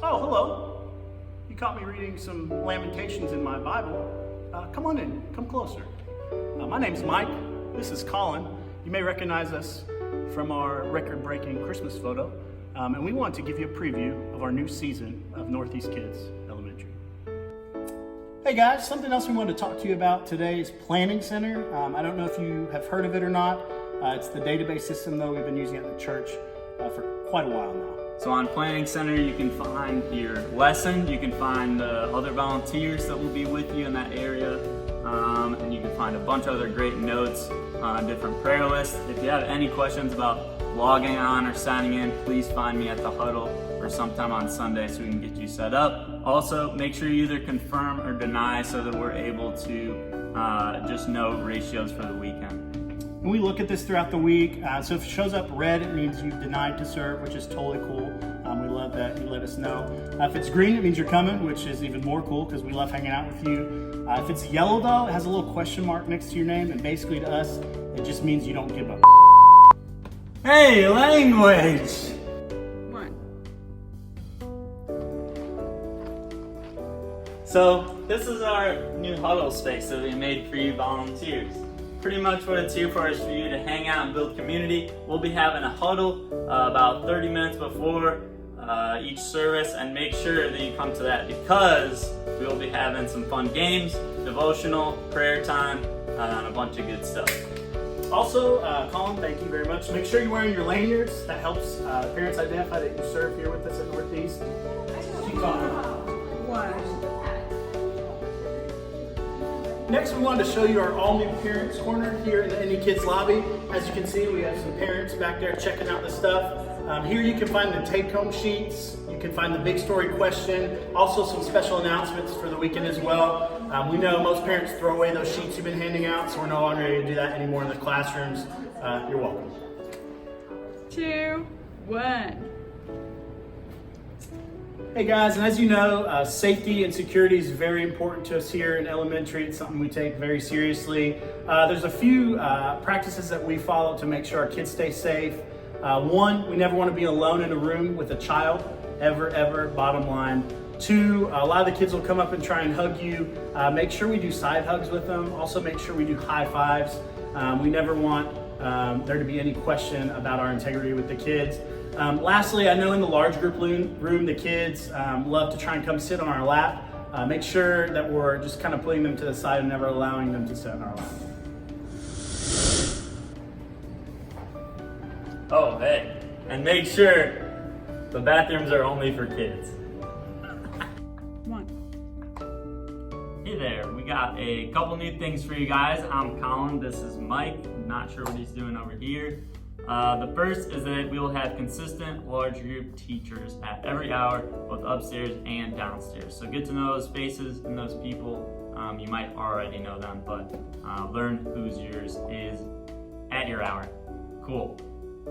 Oh, hello. You caught me reading some Lamentations in my Bible. Come on in, come closer. My name's Mike. This is Colin. You may recognize us from our record-breaking Christmas photo. And we want to give you a preview of our new season of Northeast Kids Elementary. Hey guys, something else we wanted to talk to you about today is Planning Center. I don't know if you have heard of it or not. It's the database system though we've been using at the church for quite a while now. So on Planning Center, you can find your lesson, you can find other volunteers that will be with you in that area, and you can find a bunch of other great notes on different prayer lists. If you have any questions about logging on or signing in, please find me at the huddle or sometime on Sunday so we can get you set up. Also, make sure you either confirm or deny so that we're able to just know ratios for the weekend. And we look at this throughout the week. So if it shows up red, it means you've denied to serve, which is totally cool. We love that you let us know. If it's green, it means you're coming, which is even more cool because we love hanging out with you. If it's yellow though, it has a little question mark next to your name, and basically to us, it just means you don't give a Hey, language! So this is our new huddle space that we made for you volunteers. Pretty much what it's here for is for you to hang out and build community. We'll be having a huddle about 30 minutes before each service, and make sure that you come to that because we'll be having some fun games, devotional, prayer time, and a bunch of good stuff. Also, Colin, thank you very much. Make sure you're wearing your lanyards. That helps parents identify that you serve here with us at Northeast. Keep going. Next, we wanted to show you our all-new Parents Corner here in the Any Kids lobby. As you can see, we have some parents back there checking out the stuff. Here you can find the take-home sheets. You can find the big story question. Also some special announcements for the weekend as well. We know most parents throw away those sheets you've been handing out, so we're no longer going to do that anymore in the classrooms. You're welcome. 2, 1. Hey guys, and as you know, safety and security is very important to us here in elementary. It's something we take very seriously. There's a few practices that we follow to make sure our kids stay safe. One, we never want to be alone in a room with a child, ever, bottom line. 2, a lot of the kids will come up and try and hug you. Make sure we do side hugs with them. Also make sure we do high fives. We never want there to be any question about our integrity with the kids. Lastly, I know in the large group room, the kids love to try and come sit on our lap. Make sure that we're just kind of putting them to the side and never allowing them to sit on our lap. Oh, hey, and make sure the bathrooms are only for kids. 1. Hey there, we got a couple new things for you guys. I'm Colin, this is Mike. I'm not sure what he's doing over here. The first is that we will have consistent large group teachers at every hour, both upstairs and downstairs. So get to know those faces and those people. You might already know them, but learn whose yours is at your hour. Cool.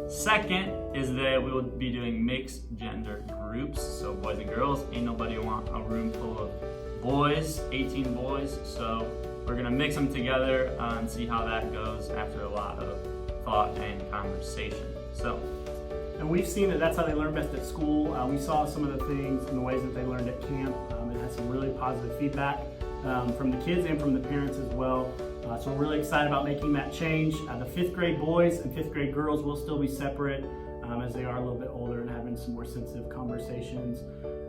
Second is that we will be doing mixed gender groups, so boys and girls. Ain't nobody want a room full of boys, 18 boys, so we're gonna mix them together and see how that goes after a lot of thought and conversation. And we've seen that that's how they learn best at school. We saw some of the things and the ways that they learned at camp and had some really positive feedback from the kids and from the parents as well. So we're really excited about making that change. The 5th grade boys and 5th grade girls will still be separate as they are a little bit older and having some more sensitive conversations.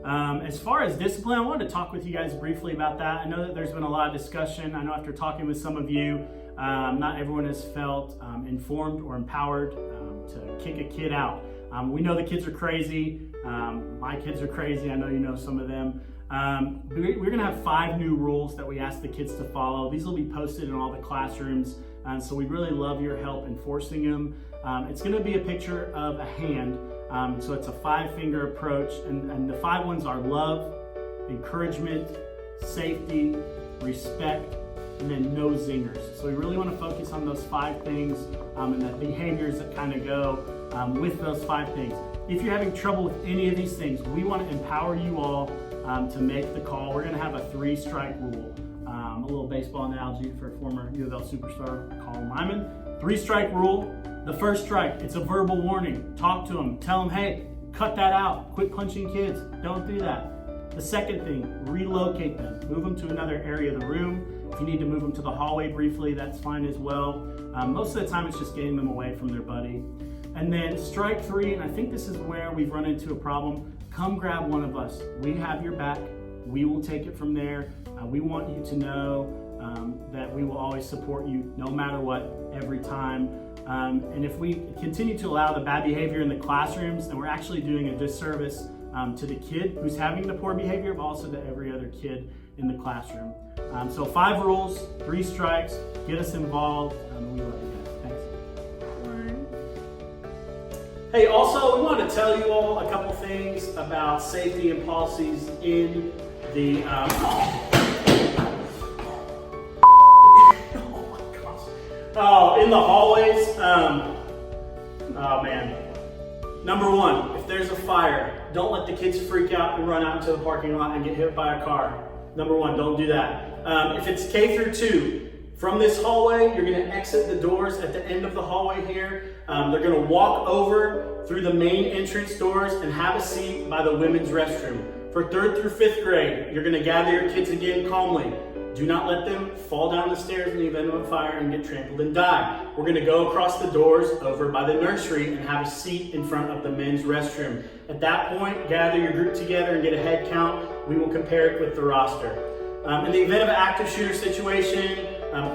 As far as discipline, I wanted to talk with you guys briefly about that. I know that there's been a lot of discussion. I know after talking with some of you, not everyone has felt informed or empowered to kick a kid out. We know the kids are crazy. My kids are crazy. I know you know some of them. We're going to have 5 new rules that we ask the kids to follow. These will be posted in all the classrooms, and so we really love your help enforcing them. It's going to be a picture of a hand, so it's a 5-finger approach, and the 5 ones are love, encouragement, safety, respect, and then no zingers. So we really want to focus on those 5 things and the behaviors that kind of go with those 5 things. If you're having trouble with any of these things, we want to empower you all to make the call. We're going to have a 3-strike rule. A little baseball analogy for former U of L superstar Colin Lyman. 3-strike rule. The first strike, it's a verbal warning. Talk to them. Tell them, hey, cut that out. Quit punching kids. Don't do that. The second thing, relocate them. Move them to another area of the room. If you need to move them to the hallway briefly, that's fine as well. Most of the time, it's just getting them away from their buddy. And then strike 3, and I think this is where we've run into a problem. Come grab one of us. We have your back. We will take it from there. We want you to know that we will always support you no matter what, every time. And if we continue to allow the bad behavior in the classrooms, then we're actually doing a disservice to the kid who's having the poor behavior, but also to every other kid in the classroom. So 5 rules, 3 strikes, get us involved, and we love you guys. Thanks. 1. Hey, also, we want to tell you all a couple things about safety and policies in the in the hallways. Oh man. Number 1, if there's a fire, don't let the kids freak out and run out into the parking lot and get hit by a car. Number 1, don't do that. If it's K through 2, from this hallway, you're going to exit the doors at the end of the hallway here. They're going to walk over through the main entrance doors and have a seat by the women's restroom. For 3rd through 5th grade, you're going to gather your kids again calmly. Do not let them fall down the stairs in the event of a fire and get trampled and die. We're going to go across the doors over by the nursery and have a seat in front of the men's restroom. At that point, gather your group together and get a head count. We will compare it with the roster. In the event of an active shooter situation,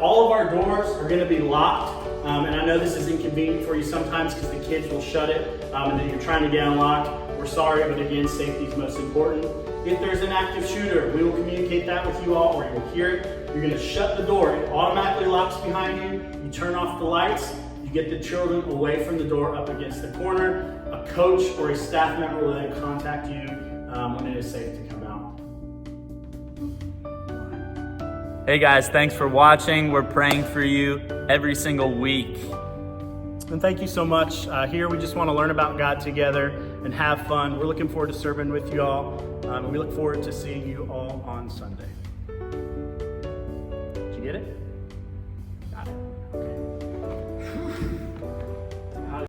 all of our doors are going to be locked. And I know this is inconvenient for you sometimes because the kids will shut it and then you're trying to get unlocked. We're sorry, but again, safety is most important. If there's an active shooter, we will communicate that with you all, or you will hear it. You're going to shut the door. It automatically locks behind you. You turn off the lights. You get the children away from the door up against the corner. A coach or a staff member will then contact you when it is safe to come out. Hey guys, thanks for watching. We're praying for you every single week. And thank you so much. Here we just want to learn about God together and have fun. We're looking forward to serving with you all. And we look forward to seeing you all on Sunday. Did you get it?